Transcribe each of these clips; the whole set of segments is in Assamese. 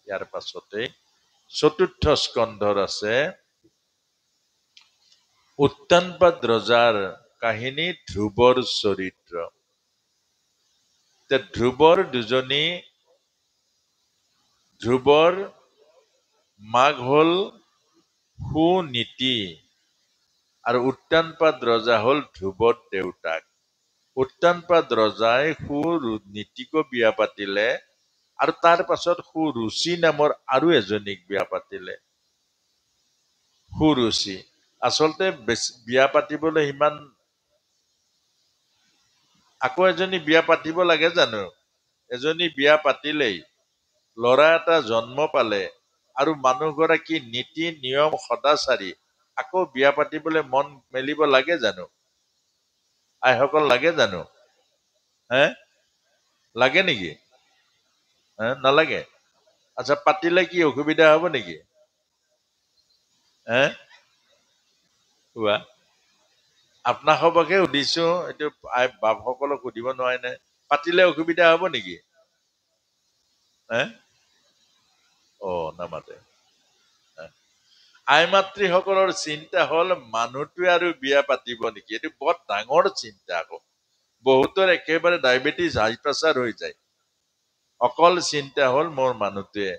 ইয়াৰ পাছতে চতুৰ্থ স্কন্ধৰ আছে উত্তানপাদ ৰজাৰ কাহিনী, ধ্ৰুৱৰ চৰিত্ৰ। ধ্ৰুৱৰ মাক হল সুনীতি আৰু উত্তানপাদ ৰজা হল ধ্ৰুৱৰ দেউতাক। উত্তানপাদ ৰজাই সুনীতিকো বিয়া পাতিলে আৰু তাৰ পাছত সুৰুচি নামৰ আৰু এজনীক বিয়া পাতিলে। সুৰুচি আচলতে বিয়া পাতিবলৈ সিমান আকৌ এজনী বিয়া পাতিব লাগে জানো? এজনী বিয়া পাতিলেই ল'ৰা এটা জন্ম পালে আৰু মানুহগৰাকী নীতি নিয়ম সদাচাৰী আকৌ বিয়া পাতিবলৈ মন মেলিব লাগে জানো? আইসকল লাগে জানো? লাগে নেকি? নালাগে। আচ্ছা, পাতিলে কি অসুবিধা হব নেকি? আপোনাসবকে সুধিছো, এইটো বাপসকলক সুধিব নোৱাৰে নে? পাতিলে অসুবিধা হব নেকি? নামাতে। আই মাতৃসকলৰ চিন্তা হল মানুহটোৱে আৰু বিয়া পাতিব নেকি? এইটো বৰ ডাঙৰ চিন্তা। আকৌ বহুতৰ একেবাৰে ডায়েবেটিছ, হাই প্ৰেছাৰ হৈ যায়। অকল চিন্তা হল মোৰ মানুহটোৱে।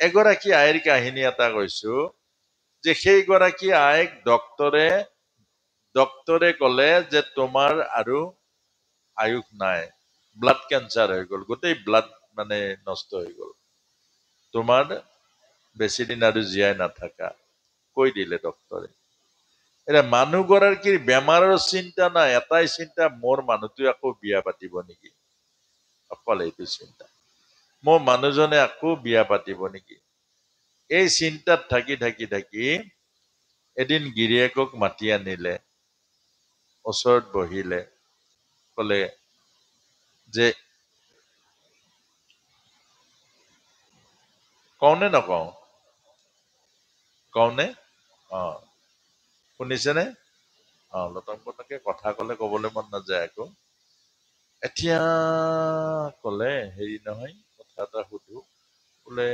এগৰাকী আইৰ কাহিনী এটা কৈছো, যে সেইগৰাকী আইক ডক্তৰে কলে যে তোমাৰ আৰু আয়ুস নাই, ব্লাড কেঞ্চাৰ হৈ গল, গোটেই ব্লাড মানে নষ্ট হৈ গল, তোমাৰ বেছি দিন আৰু জীয়াই নাথাকা, কৈ দিলে ডক্তৰে। এতিয়া মানুহগৰাকীৰ বেমাৰৰ চিন্তা নাই, এটাই চিন্তা, মোৰ মানুহটোৱে আকৌ বিয়া পাতিব নেকি? অকল এইটো চিন্তা, মোৰ মানুহজনে আকৌ বিয়া পাতিব নেকি? এই চিন্তাত থাকি থাকি থাকি এদিন গিৰিয়েকক মাতি আনিলে, ওচৰত বহিলে, কলে যে কওনে নকওঁ? কওনে? শুনিছেনে? লটংপটংকে কথা কলে কবলৈ মন নাযায় আকৌ। এতিয়া কলে হেৰি নহয়, কথা এটা সুধো। বোলে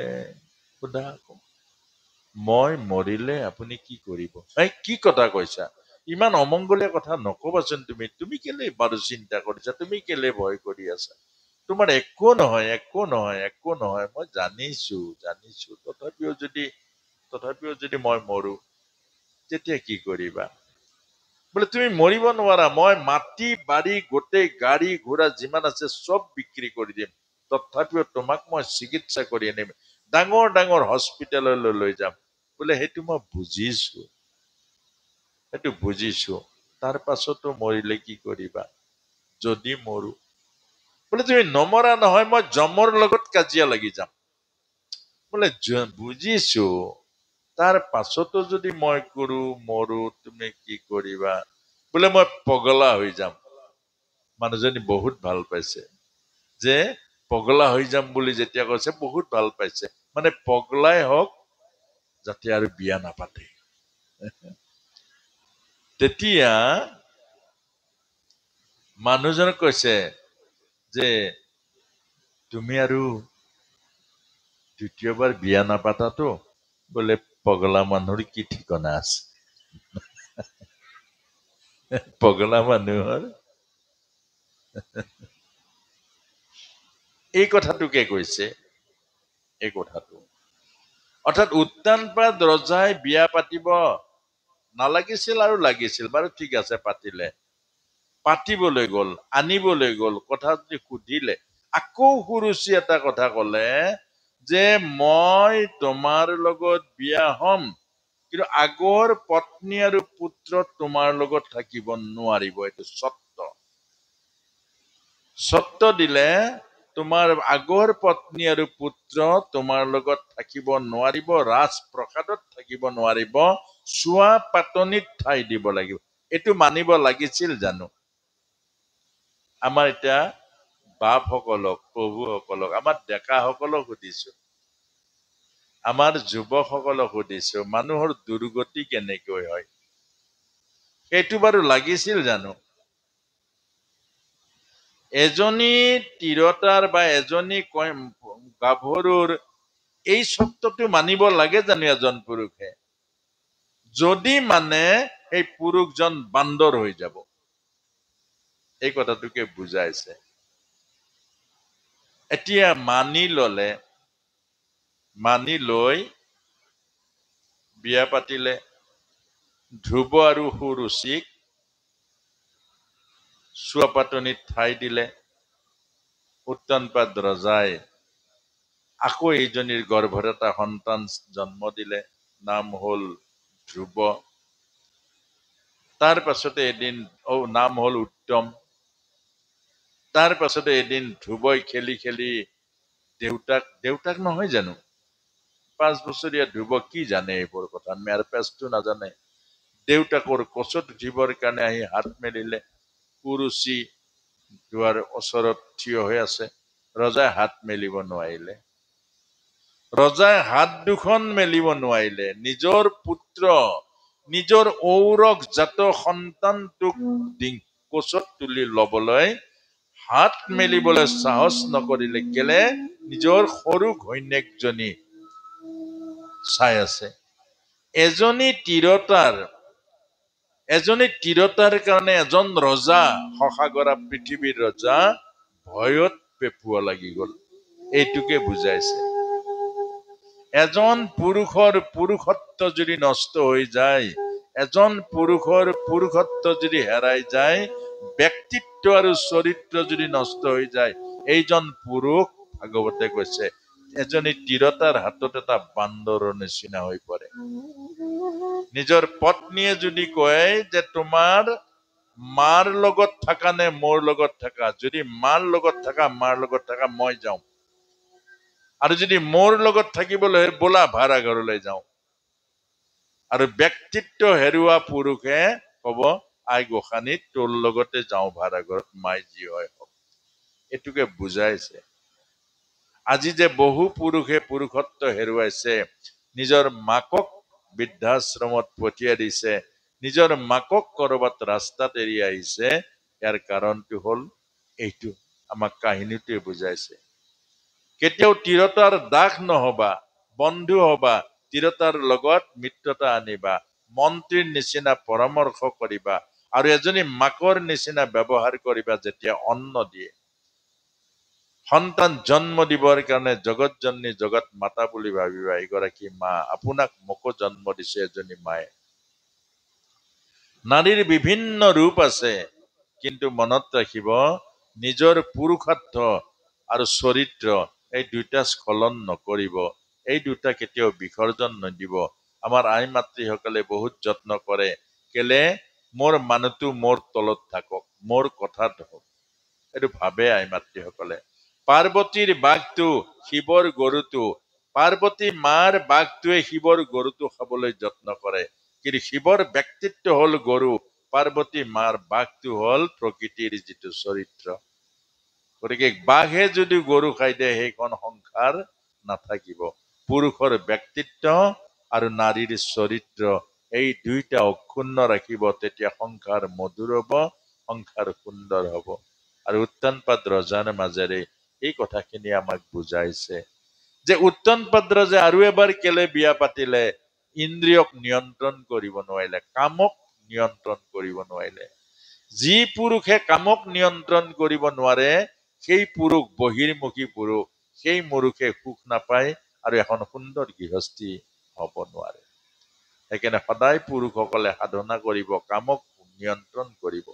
সোধা আকৌ। মই মৰিলে আপুনি কি কৰিব? কি কথা কৈছা? ইমান অমংগলীয়া কথা নকবাচোন। তুমি কেলে বাৰু চিন্তা কৰিছা? তুমি কেলে ভয় কৰি আছা? তোমাৰ একো নহয়, একো নহয়, একো নহয়। মই জানিছো। তথাপিও যদি মই মৰো, তেতিয়া কি কৰিবা? বোলে তুমি মৰিব নোৱাৰা। মই মাটি বাৰী গোটেই গাড়ী ঘোঁৰা যিমান আছে চব বিক্ৰী কৰি দিম, তথাপিও তোমাক মই চিকিৎসা কৰি আনিম, ডাঙৰ ডাঙৰ হস্পিটেললৈ লৈ যাম। বোলে সেইটো মই বুজিছো, তাৰ পাছতো মৰিলে কি কৰিবা? যদি মৰো, বোলে তুমি নমৰা নহয়, মই যমৰ লগত কাজিয়া লাগি যাম। বোলে বুজিছো, তাৰ পাছতো যদি মই মৰো, তুমি কি কৰিবা? বোলে মই পগলা হৈ যাম। মানুহজনী বহুত ভাল পাইছে, যে পগলা হৈ যাম বুলি যেতিয়া কৈছে বহুত ভাল পাইছে। মানে পগলাই হওক, যাতে আৰু বিয়া নাপাতে। তেতিয়া মানুহজনক কৈছে যে তুমি আৰু দ্বিতীয়বাৰ বিয়া নাপাতাতো? বোলে পগলা মানুহৰ কি ঠিকনা আছে? পগলা মানুহৰ এই কথাটোকে কৈছে, এই কথাটো। অৰ্থাৎ উত্তানপাদ ৰজাই বিয়া পাতিব নালাগিছিল আৰু লাগিছিল, বাৰু ঠিক আছে, পাতিলে। পাতিবলৈ গল, আনিবলৈ গল, কথা যদি সুধিলে, আকৌ সুৰুচি এটা কথা কলে যে মই তোমাৰ লগত বিয়া হম, কিন্তু আগৰ পত্নী আৰু পুত্ৰ তোমাৰ লগত থাকিব নোৱাৰিব। এইটো চৰ্ত দিলে, তোমাৰ আগৰ পত্নী আৰু পুত্ৰ তোমাৰ লগত থাকিব নোৱাৰিব, ৰাজপ্ৰসাদত থাকিব নোৱাৰিব, চোৱা পাতনিত ঠাই দিব লাগিব। এইটো মানিব লাগিছিল জানো? আমাৰ এতিয়া বাপসকলক, প্ৰভুসকলক, আমাৰ ডেকাসকলক সুধিছো, আমাৰ যুৱকসকলক সুধিছো, মানুহৰ দুৰ্গতি কেনেকৈ হয়? সেইটো বাৰু লাগিছিল জানো? এজনী তিৰোতাৰ বা এজনী গাভৰুৰ এই চৰ্তটো মানিব লাগে জানো এজন পুৰুষে? যদি মানে এই পুৰুষজন বান্দৰ হৈ যাব, এই কথাটোকে বুজাইছে। এতিয়া মানি ললে, মানি লৈ বিয়া পাতিলে, ধ্ৰুৱ আৰু সুৰুচিক চুৱাপাতনিত ঠাই দিলে। উত্তানপাদ ৰজাই আকৌ এইজনীৰ গৰ্ভত এটা সন্তান জন্ম দিলে, নাম হল ধ্ৰুৱ। তাৰ পাছতে এদিন নাম হল উত্তম। তাৰ পাছতে এদিন ধ্ৰুৱই খেলি খেলি দেউতাক নহয় জানো, 5 বছৰীয়া ধ্ৰুৱ কি জানে এইবোৰ কথা, মেৰপেচটো নাজানে। দেউতাকৰ কচত উঠিবৰ কাৰণে আহি হাত মেলিলে। সুৰুচি দুৱাৰ ওচৰত থিয় হৈ আছে। ৰজাই হাত মেলিব নোৱাৰিলে। ৰজাই হাত দুখন মেলিব নোৱাৰিলে। নিজৰ পুত্ৰ, নিজৰ ঔৰক জাত সন্তানটোক কোচত তুলি লবলৈ হাত মেলিবলৈ সাহস নকৰিলে। কেলে? নিজৰ সৰু ঘৈণীয়েকজনী চাই আছে। এজনী তিৰতাৰ কাৰণে এজন ৰজা, শশাগৰা পৃথিৱীৰ ৰজা ভয়ত পেপুৱা লাগি গল। এইটোকে বুজাইছে। এজন পুৰুষৰ পুৰুষত্ব যদি নষ্ট হৈ যায়, এজন পুৰুষৰ পুৰুষত্ব যদি হেৰাই যায়, ব্যক্তিত্ব আৰু চৰিত্ৰ যদি নষ্ট হৈ যায়, এইজন পুৰুষ, ভাগৱতে কৈছে, এজনী তিৰতাৰ হাতত এটা বান্দৰৰ নিচিনা হৈ পৰে। নিজৰ পত্নীয়ে যদি কয় যে তোমাৰ মাৰ লগত থাকা নে মোৰ লগত থাকা, যদি মাৰ লগত থাকা মই যাওঁ, আৰু যদি মোৰ লগত থাকিবলৈ বোলা ভাড়া ঘৰলৈ যাওঁ। আৰু ব্যক্তিত্ব হেৰুৱা পুৰুষে কব, আই গোসানী তোৰ লগতে যাওঁ ভাড়া ঘৰত, মাই যি হয় হওক। এইটোকে বুজাইছে। আজি যে বহু পুৰুষে পুৰুষত্ব হেৰুৱাইছে, নিজৰ মাকক বৃদ্ধাশ্ৰমত পঠিয়াই দিছে, নিজৰ মাকক কৰবাত ৰাস্তাত এৰি আহিছে, ইয়াৰ কাৰণটো হল এইটো। আমাক কাহিনীটোৱে বুজাইছে। কেতিয়াও তিৰতাৰ দাস নহবা, বন্ধু হবা, তিৰতাৰ লগত মিত্ৰতা আনিবা, মন্ত্ৰীৰ নিচিনা পৰামৰ্শ কৰিবা, আৰু এজনী মাকৰ নিচিনা ব্যৱহাৰ কৰিবা। যেতিয়া অন্ন দিয়ে, সন্তান জন্ম দিবৰ কাৰণে জগত জননী জগত মাতা বুলি ভাবিবা। এগৰাকী মা, আপোনাক মোকো জন্ম দিছে এজনী মায়ে। নাৰীৰ বিভিন্ন ৰূপ আছে, কিন্তু মনত ৰাখিব, নিজৰ পুৰুষত্ব আৰু চৰিত্ৰ এই দুটা স্খলন নকৰিব। এই দুটা কেতিয়াও বিসৰ্জন নিদিব। আমাৰ আই মাতৃসকলে বহুত যত্ন কৰে। কেলে? মোৰ মানুহটো মোৰ তলত থাকক, মোৰ কথাত হওক, এইটো ভাবে আই মাতৃসকলে। পাৰ্বতীৰ বাঘটো, শিৱৰ গৰুটো, পাৰ্বতী মাৰ বাঘটোৱে শিৱৰ গৰুটো খাবলৈ যত্ন কৰে। কিন্তু শিৱৰ ব্যক্তিত্ব হল গৰু, পাৰ্বতী মাৰ বাঘটো হল প্ৰকৃতিৰ যিটো চৰিত্ৰ। গতিকে বাঘে যদি গৰু খাই দিয়ে, সেইখন সংসাৰ নাথাকিব। পুৰুষৰ ব্যক্তিত্ব আৰু নাৰীৰ চৰিত্ৰ, এই দুইটা অক্ষুণ্ণ ৰাখিব, তেতিয়া সংসাৰ মধুৰ হব, সংসাৰ সুন্দৰ হব। আৰু উত্তানপাদ ৰজাৰ মাজেৰে এই কথাখিনি আমাক বুজাইছে যে উত্তানপাদ ৰজাই আৰু এবাৰ কেলে বিয়া পাতিলে? ইন্দ্ৰিয়ক নিয়ন্ত্ৰণ কৰিব নোৱাৰিলে, কামক নিয়ন্ত্ৰণ কৰিব নোৱাৰিলে। যি পুৰুষে কামক নিয়ন্ত্ৰণ কৰিব নোৱাৰে, সেই পুৰুষ বহিৰ্মুখী পুৰুষ, সেই পুৰুষে সুখ নাপায় আৰু এখন সুন্দৰ গৃহস্থী হব নোৱাৰে। সেইকাৰণে সদায় পুৰুষসকলে সাধনা কৰিব, কামক নিয়ন্ত্ৰণ কৰিব,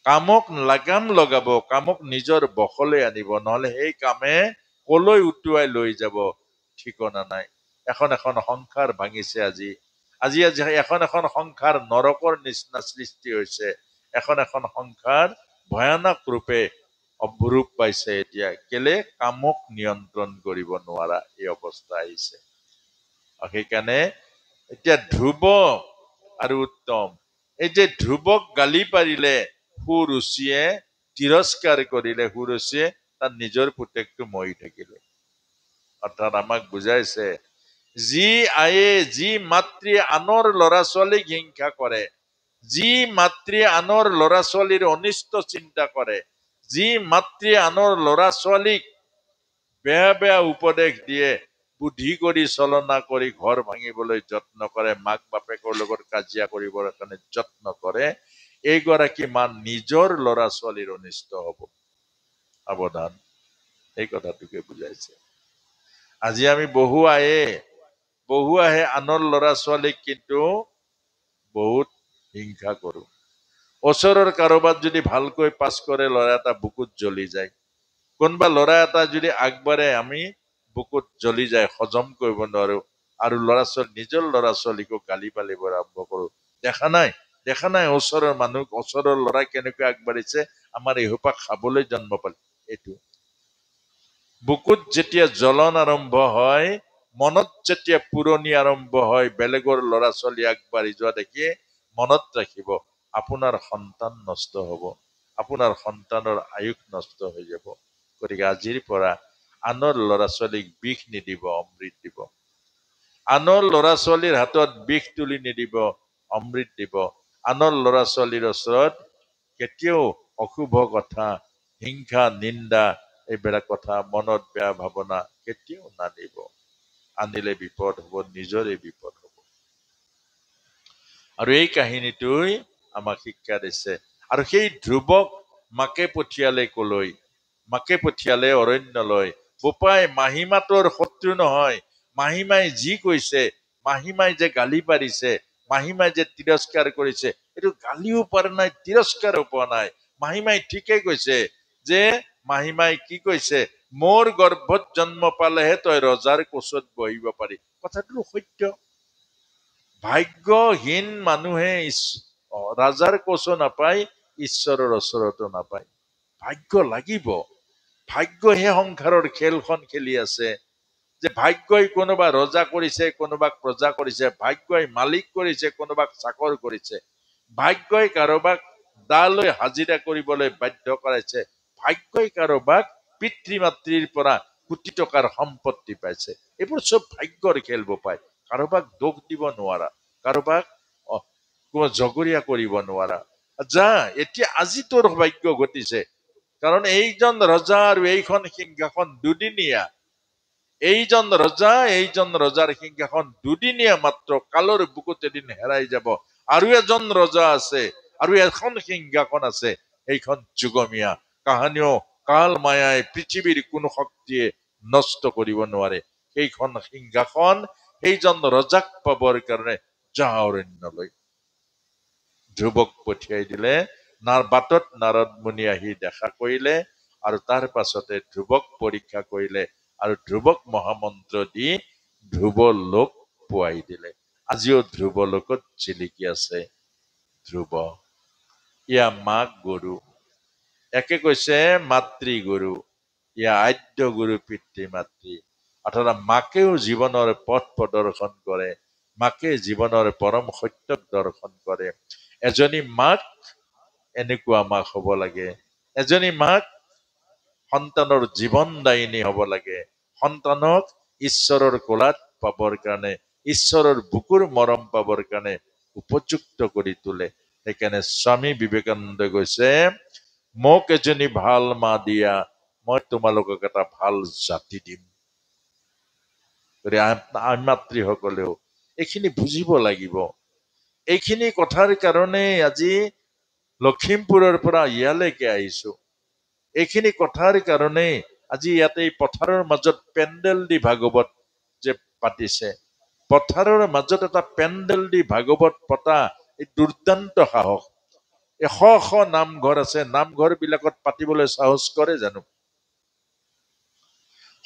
কামক লাগাম লগাব, কামক নিজৰ বশলৈ আনিব, নহলে সেই কামে কলৈ উটুৱাই লৈ যাব ঠিকনা নাই। এখন সংসাৰ ভাঙিছে আজি এখন সংসাৰ নৰকৰ নিচিনা সৃষ্টি হৈছে। এখন সংসাৰ ভয়ানক ৰূপে ৰূপ পাইছে এতিয়া। কেলে? কামক নিয়ন্ত্ৰণ কৰিব নোৱাৰা এই অৱস্থা আহিছে। সেইকাৰণে এতিয়া ধ্ৰুৱ আৰু উত্তম, এই যে ধ্ৰুৱক গালি পাৰিলে সুৰুচিয়ে, তিৰস্কাৰ কৰিলে সুৰুচিয়ে, তাৰ নিজৰ পুতেকটো মৰি থাকিলে। অৰ্থাৎ আমাক বুজাইছে, যি মাতৃ আনৰ ল'ৰা ছোৱালীক হিংসা কৰে, যি মাতৃ আনৰ ল'ৰা ছোৱালীৰ অনিষ্ট চিন্তা কৰে, যি মাতৃ আনৰ ল'ৰা ছোৱালীক বেয়া বেয়া উপদেশ দিয়ে, বুদ্ধি কৰি চলনা কৰি ঘৰ ভাঙিবলৈ যত্ন কৰে, মাক বাপেকৰ লগত কাজিয়া কৰিবৰ কাৰণে যত্ন কৰে, এইগৰাকী মা নিজৰ ল'ৰা ছোৱালীৰ অনিষ্ট হ'ব। সাৱধান, এই কথাটোকে বুজাইছে। আজি আমি বহু আহে আনৰ ল'ৰা ছোৱালীক কিন্তু বহুত হিংসা কৰো। ওচৰৰ কাৰোবাত যদি ভালকৈ পাছ কৰে, ল'ৰা এটা বুকুত জ্বলি যায়। কোনোবা ল'ৰা এটা যদি আগবাঢ়ে, আমি বুকুত জ্বলি যায়, হজম কৰিব নোৱাৰো, আৰু নিজৰ ল'ৰা ছোৱালীকো গালি পালিব আৰম্ভ কৰো। দেখা নাই ওচৰৰ মানুহ, ওচৰৰ ল'ৰা কেনেকৈ আগবাঢ়িছে, আমাৰ এসোপা খাবলৈ জন্ম পালে। এইটো বুকুত যেতিয়া জ্বলন আৰম্ভ হয়, মনত যেতিয়া পুৰণি আৰম্ভ হয়, বেলেগৰ ল'ৰা ছোৱালী আগবাঢ়ি যোৱা দেখি মনত ৰাখিব, আপোনাৰ সন্তান নষ্ট হব, আপোনাৰ সন্তানৰ আয়ুস নষ্ট হৈ যাব। গতিকে আজিৰ পৰা আনৰ ল'ৰা ছোৱালীক বিষ নিদিব, অমৃত দিব। আনৰ ল'ৰা ছোৱালীৰ হাতত বিষ তুলি নিদিব, অমৃত দিব। আনৰ ল'ৰা ছোৱালীৰ ওচৰত কেতিয়াও অশুভ কথা, হিংসা, নিন্দা, এইবিলাক কথা, মনত বেয়া ভাৱনা কেতিয়াও নানিব। আনিলে বিপদ হব, নিজৰে বিপদ হব। আৰু এই কাহিনীটোই আমাক শিক্ষা দিছে। আৰু সেই ধ্ৰুৱক মাকে পঠিয়ালে কলৈ? মাকে পঠিয়ালে অৰণ্যলৈ। বোপাই মাহীমাতৰ শত্ৰু নহয়। মাহীমাই যি কৈছে, মাহীমাই যে গালি পাৰিছে, মাহীমাই যে তিৰস্কাৰ কৰিছে, এইটো গালিও পৰা নাই, তিৰস্কাৰো পোৱা নাই। মাহীমাই ঠিকে কৈছে, যে মাহীমাই কি কৈছে, মোৰ গৰ্ভত জন্ম পালেহে তই ৰজাৰ কোচত বহিব পাৰি। কথাটো সত্য। ভাগ্যহীন মানুহে ৰাজাৰ কোচো নাপায়, ঈশ্বৰৰ ওচৰতো নাপায়। ভাগ্য লাগিব। ভাগ্যহে সংসাৰৰ খেলখন খেলি আছে। যে ভাগ্যই কোনোবা ৰজা কৰিছে, কোনোবাক প্ৰজা কৰিছে, ভাগ্যই মালিক কৰিছে, কোনোবাক চাকৰ কৰিছে, ভাগ্যই কাৰোবাক দালৈ হাজিৰা কৰিবলৈ বাধ্য কৰাইছে, ভাগ্যই কাৰোবাক পিতৃ মাতৃৰ পৰা কোটি টকাৰ সম্পত্তি পাইছে। এইবোৰ চব ভাগ্যৰ খেল বোপায়। কাৰোবাক দোষ দিব নোৱাৰা, কাৰোবাক জগৰীয়া কৰিব নোৱাৰা। যা, এতিয়া আজি তোৰ ভাগ্য ঘটিছে, কাৰণ এইজন ৰজা আৰু এইখন সিংহাসন দুদিনীয়া। এইজন ৰজাৰ সিংহাসন দুদিনীয়া মাত্ৰ, কালৰ বুকুত এদিন হেৰাই যাব। আৰু এজন ৰজা আছে, আৰু এখন সিংহাসন আছে, এইখন যুগমীয়া। কাহানিও কাল মায়াই পৃথিৱীৰ কোনো শক্তিয়ে নষ্ট কৰিব নোৱাৰে। সেইখন সিংহাসন, সেইজন ৰজাক পাবৰ কাৰণে যা অৰণ্যলৈ। ধ্ৰুৱক পঠিয়াই দিলে। বাটত নাৰদ মুনি আহি দেখা কৰিলে, আৰু তাৰ পাছতে ধ্ৰুৱক পৰীক্ষা কৰিলে, আৰু ধ্ৰুৱক মহামন্ত্ৰ দি ধ্ৰুৱ লোক পোৱাই দিলে। আজিও ধ্ৰুৱ লোকত জিলিকি আছে ধ্ৰুৱ। ইয়া মাক গৰু, একে কৈছে মাতৃ গুৰু, ইয়া আদ্য গুৰু পিতৃ মাতৃ। অৰ্থাৎ মাকেও জীৱনৰ পথ প্ৰদৰ্শন কৰে, মাকে জীৱনৰ পৰম সত্যক দৰ্শন কৰে। এজনী মাক এনেকুৱা মাক হব লাগে। এজনী মাক সন্তানৰ জীৱনদায়িনী হব লাগে। সন্তানক ঈশ্বৰৰ কোলাত পাবৰ কাৰণে, ঈশ্বৰৰ বুকুৰ মৰম পাবৰ কাৰণে উপযুক্ত কৰি তোলে। সেইকাৰণে স্বামী বিবেকানন্দই কৈছে, মোক এজনী ভাল মা দিয়া, মই তোমালোকক এটা ভাল জাতি দিম। মাতৃসকলেও এইখিনি বুজিব লাগিব। এইখিনি কথাৰ কাৰণে আজি লখিমপুৰৰ পৰা ইয়ালৈকে আহিছো। এইখিনি কথাৰ কাৰণে আজি ইয়াতে পথাৰৰ মাজত পেণ্ডেল দি ভাগৱত যে পাতিছে, পথাৰৰ মাজত এটা পেণ্ডেল দি ভাগৱত পতা, এই দুৰ্দান্ত সাহস। শ নামঘৰ আছে, নামঘৰ বিলাকত পাতিবলৈ সাহস কৰে জানো?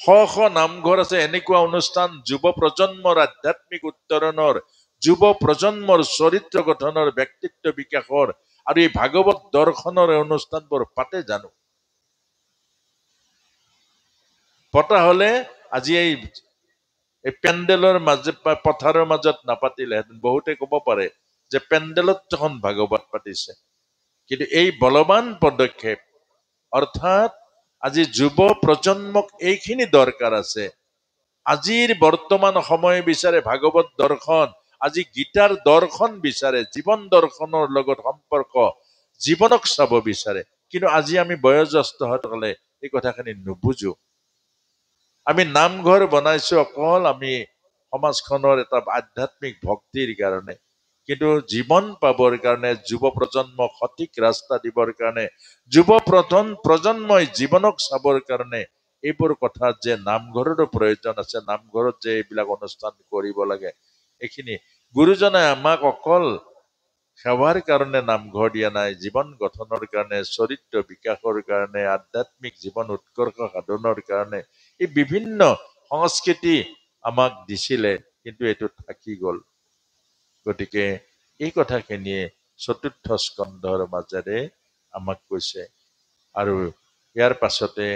শ নামঘৰ আছে। এনেকুৱা অনুষ্ঠান যুৱ প্ৰজন্মৰ আধ্যাত্মিক উত্তৰণৰ, যুৱ প্ৰজন্মৰ চৰিত্ৰ গঠনৰ, ব্যক্তিত্ব বিকাশৰ, আৰু এই ভাগৱত দৰ্শনৰ অনুষ্ঠানবোৰ পাতে জানো? পতা হলে আজি এই পেণ্ডেলৰ মাজত, পথাৰৰ মাজত নাপাতিলেহেঁতেন। বহুতে কব পাৰে যে পেণ্ডেলত যখন ভাগৱত পাতিছে। কিন্তু এই বলৱান পদক্ষেপ, অৰ্থাৎ আজি যুৱ প্ৰজন্মক এইখিনি দৰকাৰ আছে। আজিৰ বৰ্তমান সময় বিচাৰে ভাগৱত দৰ্শন, আজি গীতাৰ দৰ্শন বিচাৰে, জীৱন দৰ্শনৰ লগত সম্পৰ্ক, জীৱনক চাব বিচাৰে। কিন্তু আজি আমি বয়োজ্যেষ্ঠ সকলে এই কথাখিনি নুবুজো। আমি নামঘৰ বনাইছো অকল আমি সমাজখনৰ এটা আধ্যাত্মিক ভক্তিৰ কাৰণে, কিন্তু জীৱন পাবৰ কাৰণে, যুৱ প্ৰজন্মক সঠিক ৰাস্তা দিবৰ কাৰণে, প্ৰজন্মই জীৱনক চাবৰ কাৰণে এইবোৰ কথাত যে নামঘৰৰো প্ৰয়োজন আছে, নামঘৰত যে এইবিলাক অনুষ্ঠান কৰিব লাগে, এইখিনি গুৰুজনাই আমাক অকল সেৱাৰ কাৰণে নামঘৰ দিয়া নাই, জীৱন গঠনৰ কাৰণে, চৰিত্ৰ বিকাশৰ কাৰণে, আধ্যাত্মিক জীৱন উৎকৰ্ষ সাধনৰ কাৰণে এই বিভিন্ন সংস্কৃতি আমাক দিছিলে, কিন্তু এইটো থাকি গল। গতিকে এই কথাখিনিয়ে চতুৰ্থ স্কন্ধৰ মাজেৰে আমাক কৈছে। আৰু ইয়াৰ পাছতে